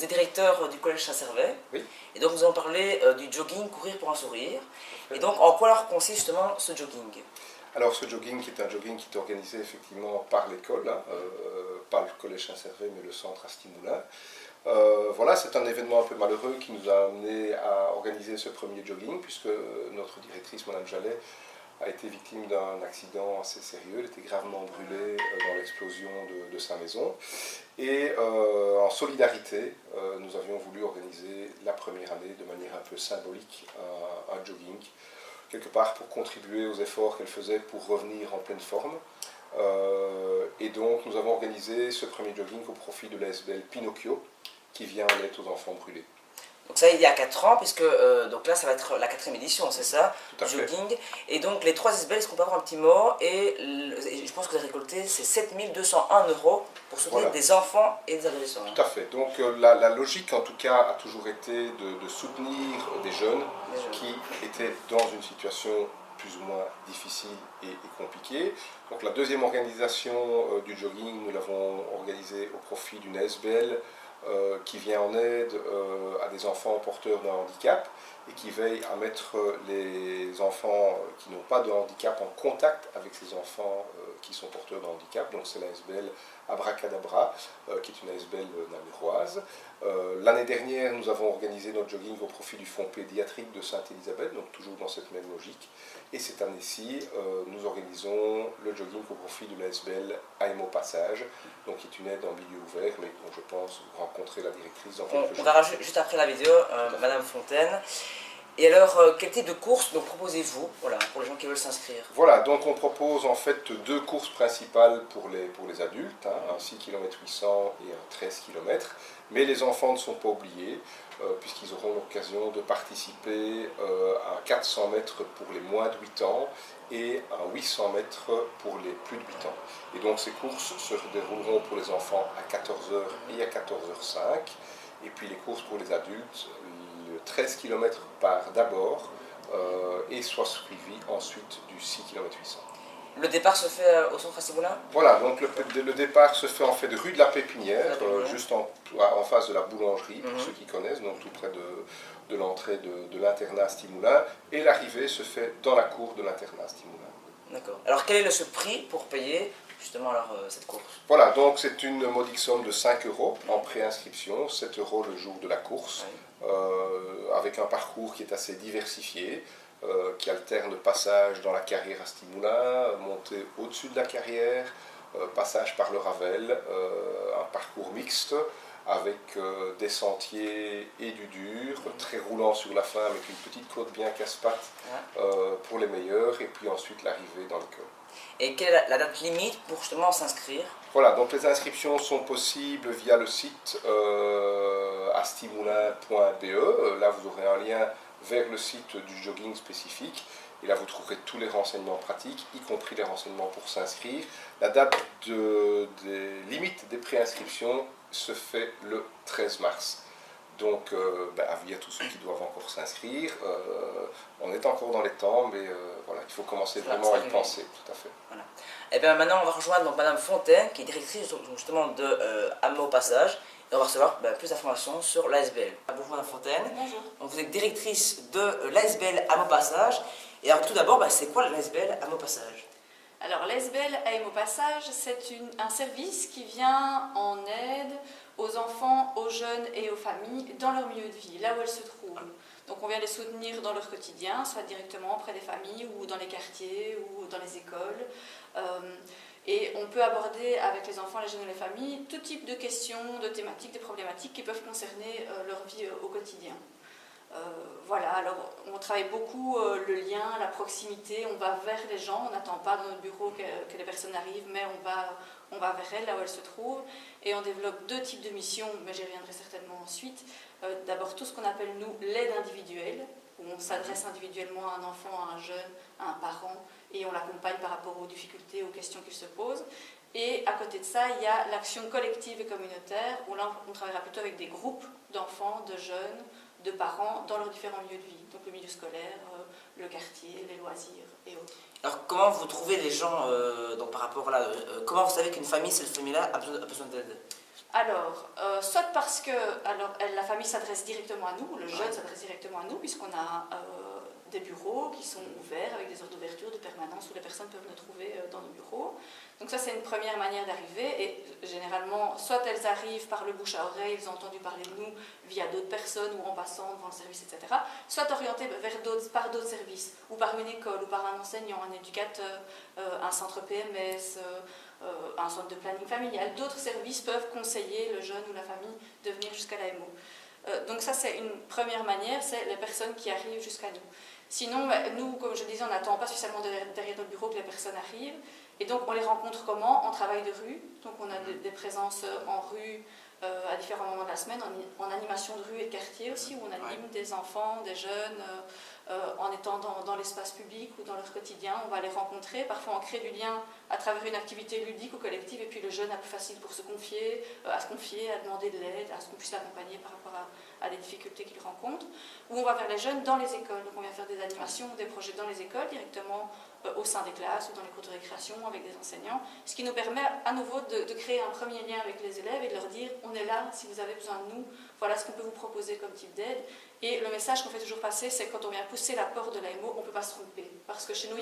vous êtes directeur du collège Saint-Servais. Oui. Et donc nous allons parler du jogging Courir pour un sourire. Et donc en quoi alors consiste justement ce jogging? Alors ce jogging qui est un jogging qui est organisé effectivement par l'école, pas le collège Saint-Servais mais le centre Astimoulin. Voilà, c'est un événement un peu malheureux qui nous a amené à organiser ce premier jogging puisque notre directrice, Madame Jallet, a été victime d'un accident assez sérieux. Elle était gravement brûlée dans l'explosion de sa maison. Et en solidarité, nous avions voulu organiser la première année de manière un peu symbolique un jogging, quelque part pour contribuer aux efforts qu'elle faisait pour revenir en pleine forme. Et donc nous avons organisé ce premier jogging au profit de l'ASBL Pinocchio, qui vient en aide aux enfants brûlés. Donc ça, il y a 4 ans, puisque donc là, ça va être la 4e édition, c'est ça, Tout à fait. jogging. Et donc les 3 SBL, est-ce qu'on peut avoir un petit mot? Et je pense que vous avez récolté, c'est 7 201 € pour soutenir Voilà. des enfants et des adolescents. Tout à fait. Donc la logique, en tout cas, a toujours été de soutenir des jeunes qui étaient dans une situation plus ou moins difficile et compliquée. Donc la deuxième organisation du jogging, nous l'avons organisée au profit d'une ASBL qui vient en aide à des enfants porteurs d'un handicap et qui veille à mettre les enfants qui n'ont pas de handicap en contact avec ces enfants qui sont porteurs d'un handicap. Donc c'est la ASBL Abracadabra, qui est une ASBL namuroise. L'année dernière, nous avons organisé notre jogging au profit du fonds pédiatrique de Sainte-Élisabeth, donc toujours dans cette même logique. Et cette année-ci, nous organisons le jogging au profit de l'ASBL AMO Passage, donc qui est une aide en milieu ouvert, mais dont je pense rencontrer la directrice dans quelques jours. On verra juste après la vidéo, Madame Fontaine. Et alors, quel type de course donc proposez-vous, voilà, pour les gens qui veulent s'inscrire? Voilà, donc on propose en fait 2 courses principales pour les adultes, un 6 km 800 et un 13 km, mais les enfants ne sont pas oubliés, puisqu'ils auront l'occasion de participer à un 400 mètres pour les moins de 8 ans et un 800 mètres pour les plus de 8 ans. Et donc ces courses se dérouleront pour les enfants à 14h et à 14h05, et puis les courses pour les adultes, le 13 km part d'abord et soit suivi ensuite du 6 km 800. Le départ se fait au centre Astimoulin? Voilà, donc le départ se fait en fait de rue de la Pépinière, juste en face de la boulangerie, pour ceux qui connaissent, donc tout près de l'entrée de l'internat Astimoulin, et l'arrivée se fait dans la cour de l'internat Astimoulin. D'accord. Alors quel est ce prix pour payer justement alors, cette course? Voilà, donc c'est une modique somme de 5 € en préinscription, 7 € le jour de la course, avec un parcours qui est assez diversifié, qui alterne passage dans la carrière Astimoulin, montée au-dessus de la carrière, passage par le Ravel, un parcours mixte avec des sentiers et du dur, très roulant sur la fin avec une petite côte bien casse-pattes pour les meilleurs, et puis ensuite l'arrivée dans l'école. Et quelle est la date limite pour justement s'inscrire? Voilà, donc les inscriptions sont possibles via le site astimoulin.be. Là, vous aurez un lien vers le site du jogging spécifique. Et là, vous trouverez tous les renseignements pratiques, y compris les renseignements pour s'inscrire. La date des limites des préinscriptions se fait le 13 mars. Donc, avis à tous ceux qui doivent encore s'inscrire. On est encore dans les temps, mais voilà, il faut commencer vraiment à y penser, tout à fait. Voilà. Et bien maintenant, on va rejoindre donc, Madame Fontaine, qui est directrice justement de AMO Passage, et on va recevoir plus d'informations sur l'ASBL. Bonjour Madame Fontaine. Bonjour. Donc, vous êtes directrice de l'ASBL AMO Passage. Et alors tout d'abord, c'est quoi l'ASBL AMO Passage? Alors l'ASBL AMO Passage, c'est un service qui vient en aide aux enfants, aux jeunes et aux familles dans leur milieu de vie, là où elles se trouvent. Donc on vient les soutenir dans leur quotidien, soit directement auprès des familles ou dans les quartiers ou dans les écoles. Et on peut aborder avec les enfants, les jeunes et les familles tout type de questions, de thématiques, de problématiques qui peuvent concerner leur vie au quotidien. Voilà, alors on travaille beaucoup le lien, la proximité, on va vers les gens, on n'attend pas dans notre bureau que les personnes arrivent, mais on va vers elles, là où elles se trouvent, et on développe 2 types de missions, mais j'y reviendrai certainement ensuite. D'abord tout ce qu'on appelle nous l'aide individuelle, où on s'adresse individuellement à un enfant, à un jeune, à un parent, et on l'accompagne par rapport aux difficultés, aux questions qu'il se pose. Et à côté de ça, il y a l'action collective et communautaire, où là on travaillera plutôt avec des groupes d'enfants, de jeunes, de parents dans leurs différents milieux de vie, donc le milieu scolaire, le quartier, les loisirs et autres. Alors comment vous trouvez les gens donc par rapport là, comment vous savez qu'une famille, cette famille-là a besoin d'aide? Alors, soit parce que la famille s'adresse directement à nous, le jeune s'adresse directement à nous, puisqu'on a des bureaux qui sont ouverts avec des heures d'ouverture, de permanence, où les personnes peuvent nous trouver dans nos bureaux. Donc ça, c'est une première manière d'arriver. Et généralement, soit elles arrivent par le bouche à oreille, ils ont entendu parler de nous via d'autres personnes ou en passant devant le service, etc. Soit orientées par d'autres services, ou par une école, ou par un enseignant, un éducateur, un centre PMS, un centre de planning familial. D'autres services peuvent conseiller le jeune ou la famille de venir jusqu'à l'AMO. Donc ça, c'est une première manière, c'est les personnes qui arrivent jusqu'à nous. Sinon, nous, comme je disais, on n'attend pas spécialement derrière notre bureau que les personnes arrivent. Et donc, on les rencontre comment? En travail de rue. Donc, on a des présences en rue à différents moments de la semaine, en animation de rue et de quartier aussi, où on anime des enfants, des jeunes, en étant dans l'espace public ou dans leur quotidien. On va les rencontrer. Parfois, on crée du lien à travers une activité ludique ou collective. Et puis, le jeune a plus facile pour se confier, à demander de l'aide, à ce qu'on puisse l'accompagner par rapport à des difficultés qu'il rencontre. Ou on va vers les jeunes dans les écoles. Donc, on vient faire des animations, des projets dans les écoles, directement au sein des classes ou dans les cours de récréation avec des enseignants, ce qui nous permet à nouveau de créer un premier lien avec les élèves et de leur dire on est là si vous avez besoin de nous, voilà ce qu'on peut vous proposer comme type d'aide. Et le message qu'on fait toujours passer, c'est que quand on vient pousser la porte de l'AMO, on ne peut pas se tromper, parce que chez nous,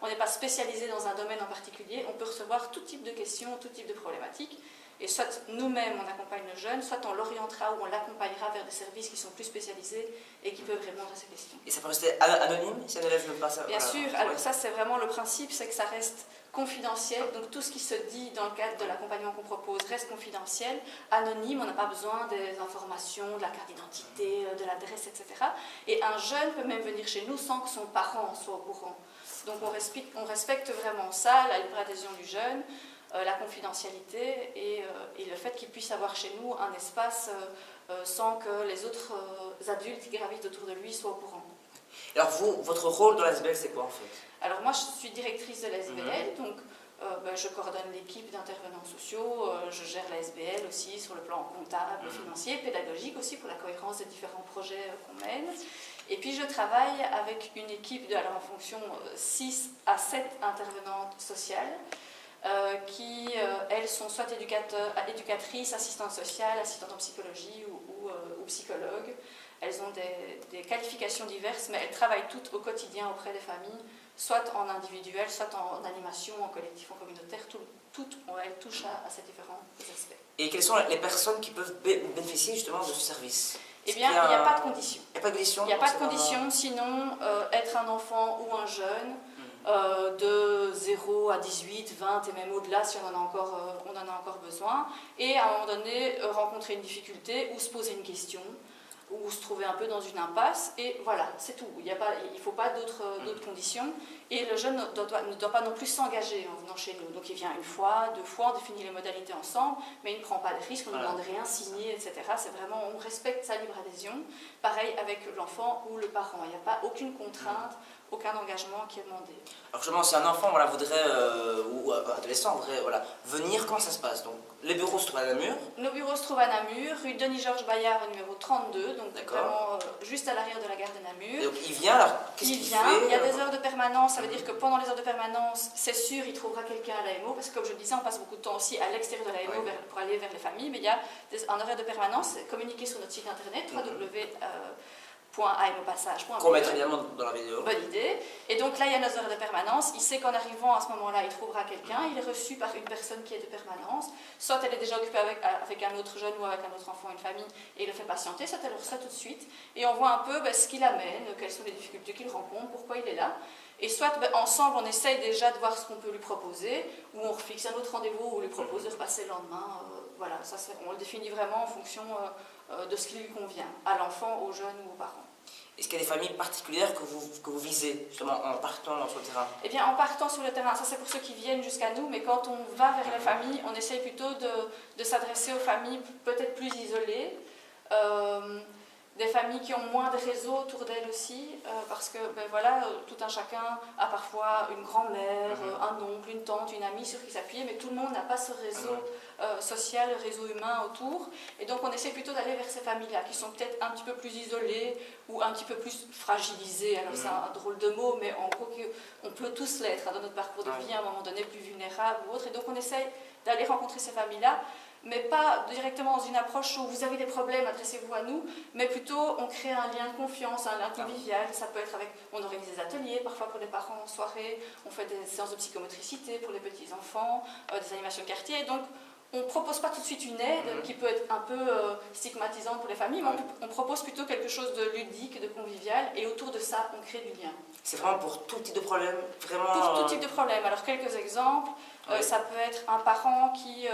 on n'est pas spécialisé dans un domaine en particulier, on peut recevoir tout type de questions, tout type de problématiques. Et soit nous-mêmes on accompagne le jeune, soit on l'orientera ou on l'accompagnera vers des services qui sont plus spécialisés et qui peuvent répondre à ces questions. Et ça peut rester anonyme si un élève ne passe pas? Bien sûr, alors ça c'est vraiment le principe, c'est que ça reste confidentiel, donc tout ce qui se dit dans le cadre de l'accompagnement qu'on propose reste confidentiel, anonyme, on n'a pas besoin des informations, de la carte d'identité, de l'adresse, etc. Et un jeune peut même venir chez nous sans que son parent soit au courant. Donc on respecte vraiment ça, la libre adhésion du jeune, la confidentialité et le fait qu'il puisse avoir chez nous un espace sans que les autres adultes qui gravitent autour de lui soient au courant. Alors vous, votre rôle dans l'ASBL, c'est quoi en fait? Alors moi, je suis directrice de l'ASBL, donc je coordonne l'équipe d'intervenants sociaux, je gère l'ASBL aussi sur le plan comptable, financier, pédagogique aussi pour la cohérence des différents projets qu'on mène. Et puis je travaille avec une équipe en fonction 6 à 7 intervenantes sociales qui, elles, sont soit éducatrices, assistantes sociales, assistantes en psychologie ou psychologues. Elles ont des qualifications diverses, mais elles travaillent toutes au quotidien auprès des familles, soit en individuel, soit en animation, en collectif, en communautaire. Toutes, elles touchent à ces différents aspects. Et quelles sont les personnes qui peuvent bénéficier justement de ce service? Eh bien, il n'y a pas de condition. Il n'y a pas de condition? Il n'y a pas de condition, sinon être un enfant ou un jeune, de 0 à 18, 20 et même au-delà si on en a encore besoin, et à un moment donné rencontrer une difficulté ou se poser une question, ou se trouver un peu dans une impasse, et voilà, c'est tout. Il ne faut pas d'autres conditions, et le jeune ne doit pas non plus s'engager en venant chez nous. Donc il vient une fois, 2 fois, on définit les modalités ensemble, mais il ne prend pas de risque, on ne demande rien signer, etc. C'est vraiment, on respecte sa libre adhésion. Pareil avec l'enfant ou le parent, il n'y a pas aucune contrainte, aucun engagement qui est demandé. Alors justement, si un enfant voudrait, ou un adolescent voudrait venir, comment ça se passe? Donc, les bureaux se trouvent à Namur? Nos bureaux se trouvent à Namur, rue Denis-Georges Bayard, numéro 32, donc vraiment juste à l'arrière de la gare de Namur. Et donc il vient, alors qu'est-ce qu'il fait? Il y a des heures de permanence, ça veut dire que pendant les heures de permanence, c'est sûr, il trouvera quelqu'un à l'AMO, parce que comme je le disais, on passe beaucoup de temps aussi à l'extérieur de l'AMO pour aller vers les familles, mais il y a un horaire de permanence communiqué sur notre site internet, www.amopassage.be. Qu'on mettra évidemment dans la vidéo. Bonne idée. Et donc là, il y a nos heures de permanence. Il sait qu'en arrivant à ce moment-là, il trouvera quelqu'un. Il est reçu par une personne qui est de permanence. Soit elle est déjà occupée avec un autre jeune ou avec un autre enfant, une famille, et il le fait patienter. Soit elle le reçoit tout de suite. Et on voit un peu ce qu'il amène, quelles sont les difficultés qu'il rencontre, pourquoi il est là. Et soit ensemble, on essaye déjà de voir ce qu'on peut lui proposer, ou on refixe un autre rendez-vous, ou on lui propose de repasser le lendemain. Voilà, ça, on le définit vraiment en fonction de ce qui lui convient, à l'enfant, aux jeunes ou aux parents. Est-ce qu'il y a des familles particulières que vous visez, justement, en partant sur le terrain? Eh bien, en partant sur le terrain, ça c'est pour ceux qui viennent jusqu'à nous, mais quand on va vers les familles, on essaye plutôt de s'adresser aux familles peut-être plus isolées, des familles qui ont moins de réseau autour d'elles aussi, parce que tout un chacun a parfois une grand-mère, un oncle, une tante, une amie sur qui s'appuyer, mais tout le monde n'a pas ce réseau social, réseau humain autour, et donc on essaie plutôt d'aller vers ces familles-là, qui sont peut-être un petit peu plus isolées, ou un petit peu plus fragilisées, alors c'est un drôle de mot, mais en gros on peut tous l'être dans notre parcours de vie, à un moment donné plus vulnérable ou autre, et donc on essaye d'aller rencontrer ces familles-là, mais pas directement dans une approche où vous avez des problèmes, adressez-vous à nous, mais plutôt on crée un lien de confiance, un lien convivial. Ça peut être avec, on organise des ateliers, parfois pour les parents en soirée, on fait des séances de psychomotricité pour les petits-enfants, des animations de quartier. Donc on ne propose pas tout de suite une aide qui peut être un peu stigmatisante pour les familles, mais on propose plutôt quelque chose de ludique, de convivial, et autour de ça, on crée du lien. C'est vraiment pour tout type de problème, vraiment... Pour tout type de problème. Alors, quelques exemples. Ça peut être un parent qui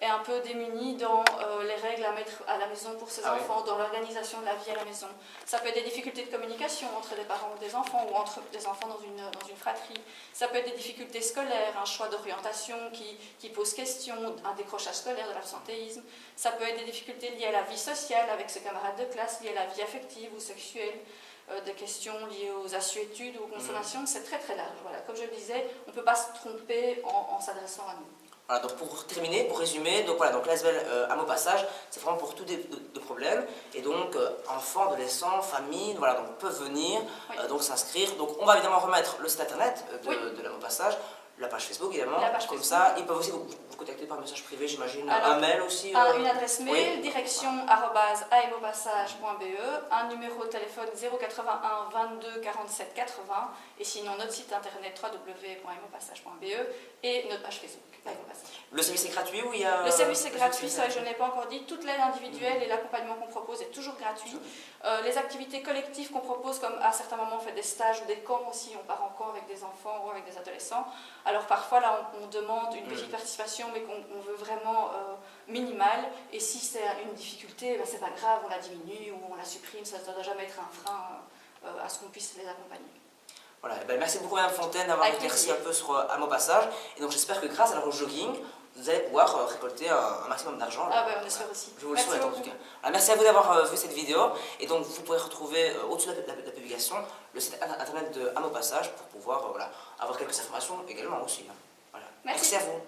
est un peu démuni dans les règles à mettre à la maison pour ses enfants, dans l'organisation de la vie à la maison. Ça peut être des difficultés de communication entre des parents ou des enfants, ou entre des enfants dans une fratrie. Ça peut être des difficultés scolaires, un choix d'orientation qui pose question, un décrochage scolaire, de l'absentéisme. Ça peut être des difficultés liées à la vie sociale avec ses camarades de classe, liées à la vie affective ou sexuelle. Des questions liées aux assuétudes ou aux consommations, c'est très très large. Voilà. Comme je le disais, on ne peut pas se tromper en s'adressant à nous. Voilà, donc pour terminer, pour résumer, donc voilà, donc l'ASBL Amo Passage, c'est vraiment pour tout de problèmes, et donc enfants, adolescents, familles, voilà, donc peuvent venir, donc s'inscrire. Donc on va évidemment remettre le site internet de l'Amo Passage, la page Facebook évidemment, comme ça, ils peuvent aussi vous contacter par message privé, j'imagine, un mail aussi. Une adresse mail, direction @amopassage.be, un numéro de téléphone 081 22 47 80, et sinon notre site internet www.amopassage.be et notre page Facebook. Le service est gratuit ou il y a... Le service est gratuit, ça je ne l'ai pas encore dit. Toute l'aide individuelle et l'accompagnement qu'on propose est toujours gratuit. Les activités collectives qu'on propose, comme à certains moments on fait des stages ou des camps aussi, on part en camp avec des enfants ou avec des adolescents. Alors parfois là on demande une petite participation mais qu'on veut vraiment minimale. Et si c'est une difficulté, ben, c'est pas grave, on la diminue ou on la supprime, ça ne doit jamais être un frein à ce qu'on puisse les accompagner. Voilà, ben merci beaucoup Mme Fontaine d'avoir éclairci un peu sur Amo Passage. Et donc j'espère que grâce à leur jogging, vous allez pouvoir récolter un maximum d'argent. Ah ben on espère aussi. Je vous le souhaite en tout cas. Alors, merci à vous d'avoir vu cette vidéo. Et donc vous pourrez retrouver au-dessus de la publication le site internet de Amo Passage pour pouvoir avoir quelques informations également aussi. Voilà. Merci à vous.